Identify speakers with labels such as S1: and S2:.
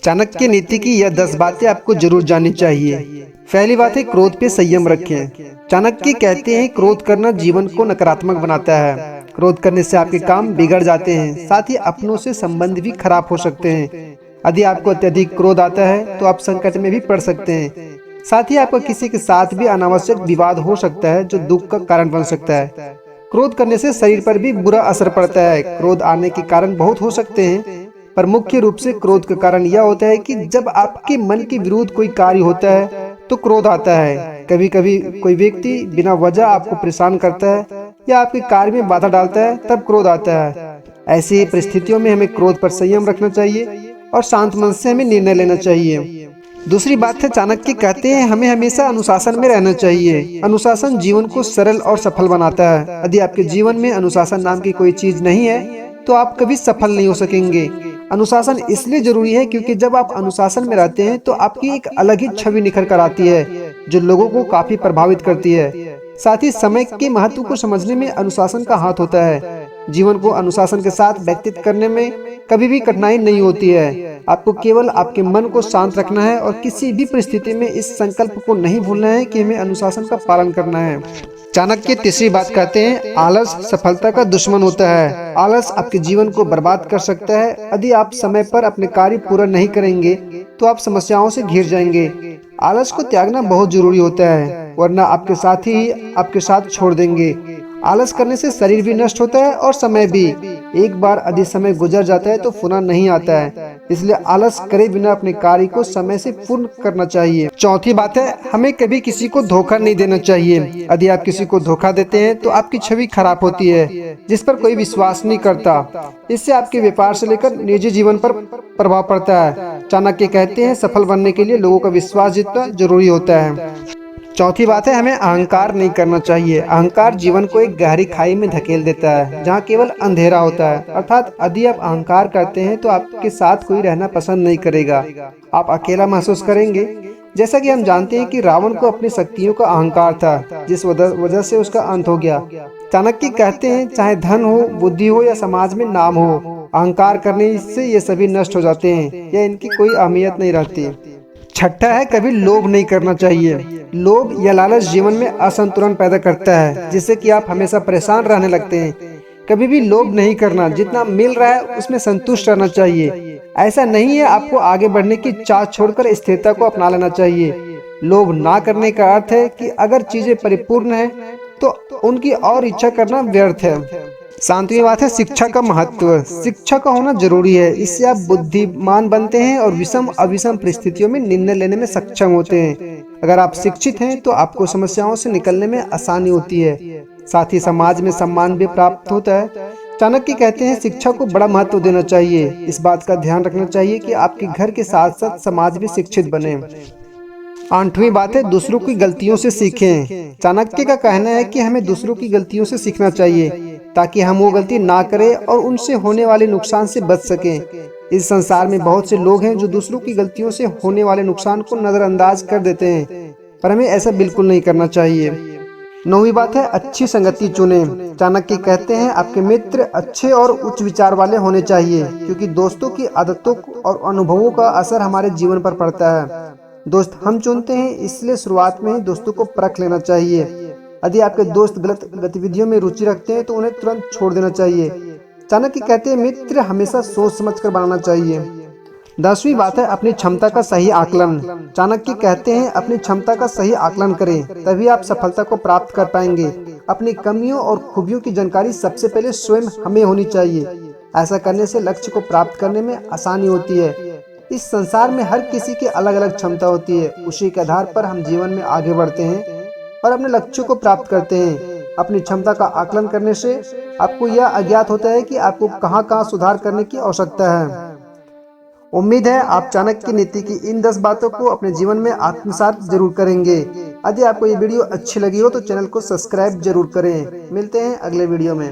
S1: चाणक्य नीति की यह 10 बातें आपको जरूर जाननी चाहिए। पहली बात है, क्रोध पे संयम रखें। चाणक्य कहते हैं क्रोध करना जीवन को नकारात्मक बनाता है। क्रोध करने से आपके काम बिगड़ जाते हैं, साथ ही अपनों से संबंध भी खराब हो सकते हैं। यदि आपको अत्यधिक क्रोध आता है तो आप संकट में भी पड़ सकते हैं। साथ ही आपका किसी के साथ भी अनावश्यक विवाद हो सकता है जो दुख का कारण बन सकता है। क्रोध करने से शरीर पर भी बुरा असर पड़ता है। क्रोध आने के कारण बहुत हो सकते हैं, पर मुख्य रूप से क्रोध का कारण यह होता है कि जब आपके मन के विरुद्ध कोई कार्य होता है तो क्रोध आता है। कभी कभी कोई व्यक्ति बिना वजह आपको परेशान करता है या आपके कार्य में बाधा डालता है, तब क्रोध आता है। ऐसी परिस्थितियों में हमें क्रोध पर संयम रखना चाहिए और शांत मन से हमें निर्णय लेना चाहिए। दूसरी बात है, चाणक्य कहते हैं हमें हमेशा अनुशासन में रहना चाहिए। अनुशासन जीवन को सरल और सफल बनाता है। यदि आपके जीवन में अनुशासन नाम की कोई चीज नहीं है तो आप कभी सफल नहीं हो सकेंगे। अनुशासन इसलिए जरूरी है क्योंकि जब आप अनुशासन में रहते हैं तो आपकी एक अलग ही छवि निखर कर आती है जो लोगों को काफी प्रभावित करती है। साथ ही समय के महत्व को समझने में अनुशासन का हाथ होता है। जीवन को अनुशासन के साथ व्यतीत करने में कभी भी कठिनाई नहीं होती है। आपको केवल आपके मन को शांत रखना है और किसी भी परिस्थिति में इस संकल्प को नहीं भूलना है कि हमें अनुशासन का पालन करना है। चाणक्य तीसरी बात कहते हैं, आलस सफलता का दुश्मन होता है। आलस आपके जीवन को बर्बाद कर सकता है। यदि आप समय पर अपने कार्य पूरा नहीं करेंगे तो आप समस्याओं से घिर जाएंगे। आलस को त्यागना बहुत जरूरी होता है, वरना आपके साथी ही आपके साथ छोड़ देंगे। आलस करने से शरीर भी नष्ट होता है और समय भी। एक बार अधिक समय गुजर जाता है तो पुनः नहीं आता है, इसलिए आलस करे बिना अपने कार्य को समय से पूर्ण करना चाहिए। चौथी बात है, हमें कभी किसी को धोखा नहीं देना चाहिए। यदि आप किसी को धोखा देते हैं तो आपकी छवि खराब होती है, जिस पर कोई विश्वास नहीं करता। इससे आपके व्यापार से लेकर निजी जीवन पर प्रभाव पड़ता है। चाणक्य कहते हैं सफल बनने के लिए लोगों का विश्वास जीतना जरूरी होता है। चौथी बात है, हमें अहंकार नहीं करना चाहिए। अहंकार जीवन को एक गहरी खाई में धकेल देता है जहाँ केवल अंधेरा होता है। अर्थात यदि आप अहंकार करते हैं तो आपके साथ कोई रहना पसंद नहीं करेगा, आप अकेला महसूस करेंगे। जैसा कि हम जानते हैं कि रावण को अपनी शक्तियों का अहंकार था, जिस वजह से उसका अंत हो गया। चाणक्य कहते हैं चाहे धन हो, बुद्धि हो या समाज में नाम हो, अहंकार करने से ये सभी नष्ट हो जाते हैं या इनकी कोई अहमियत नहीं रहती। छठा है, कभी लोभ नहीं करना चाहिए। लोभ या लालच जीवन में असंतुलन पैदा करता है, जिससे कि आप हमेशा परेशान रहने लगते हैं। कभी भी लोभ नहीं करना, जितना मिल रहा है उसमें संतुष्ट रहना चाहिए। ऐसा नहीं है, आपको आगे बढ़ने की चाह छोड़कर स्थिरता को अपना लेना चाहिए। लोभ ना करने का अर्थ है कि अगर चीजें परिपूर्ण है तो उनकी और इच्छा करना व्यर्थ है। सातवीं बात है, शिक्षा का महत्व। शिक्षा का होना जरूरी है, इससे आप बुद्धिमान बनते हैं और विषम अविषम परिस्थितियों में निर्णय लेने में सक्षम होते हैं। अगर आप शिक्षित हैं तो आपको समस्याओं से निकलने में आसानी होती है, साथ ही समाज में सम्मान भी प्राप्त होता है। चाणक्य कहते हैं शिक्षा को बड़ा महत्व देना चाहिए। इस बात का ध्यान रखना चाहिए कि आपके घर के साथ साथ समाज भी शिक्षित बने। आठवीं बात है, दूसरों की गलतियों से सीखें। चाणक्य का कहना है कि हमें दूसरों की गलतियों से सीखना चाहिए ताकि हम वो गलती ना करें और उनसे होने वाले नुकसान से बच सकें। इस संसार में बहुत से लोग हैं जो दूसरों की गलतियों से होने वाले नुकसान को नजरअंदाज कर देते हैं, पर हमें ऐसा बिल्कुल नहीं करना चाहिए। नौवीं बात है, अच्छी संगति चुनें। चाणक्य कहते हैं आपके मित्र अच्छे और उच्च विचार वाले होने चाहिए, क्योंकि दोस्तों की आदतों और अनुभवों का असर हमारे जीवन पर पड़ता है। दोस्त हम चुनते हैं, इसलिए शुरुआत में ही दोस्तों को परख लेना चाहिए। यदि आपके दोस्त गलत गतिविधियों में रुचि रखते हैं तो उन्हें तुरंत छोड़ देना चाहिए। चाणक्य कहते हैं मित्र हमेशा सोच समझकर बनाना चाहिए। 10वीं बात है, अपनी क्षमता का सही आकलन। चाणक्य कहते हैं अपनी क्षमता का सही आकलन करें, तभी आप सफलता को प्राप्त कर पाएंगे। अपनी कमियों और खूबियों की जानकारी सबसे पहले स्वयं हमें होनी चाहिए। ऐसा करने से लक्ष्य को प्राप्त करने में आसानी होती है। इस संसार में हर किसी की अलग अलग क्षमता होती है, उसी के आधार पर हम जीवन में आगे बढ़ते हैं और अपने लक्ष्यों को प्राप्त करते हैं। अपनी क्षमता का आकलन करने से आपको यह अज्ञात होता है कि आपको कहाँ सुधार करने की आवश्यकता है। उम्मीद है आप चाणक्य की नीति की इन 10 बातों को अपने जीवन में आत्मसात जरूर करेंगे। यदि आपको ये वीडियो अच्छी लगी हो तो चैनल को सब्सक्राइब जरूर करें। मिलते हैं अगले वीडियो में।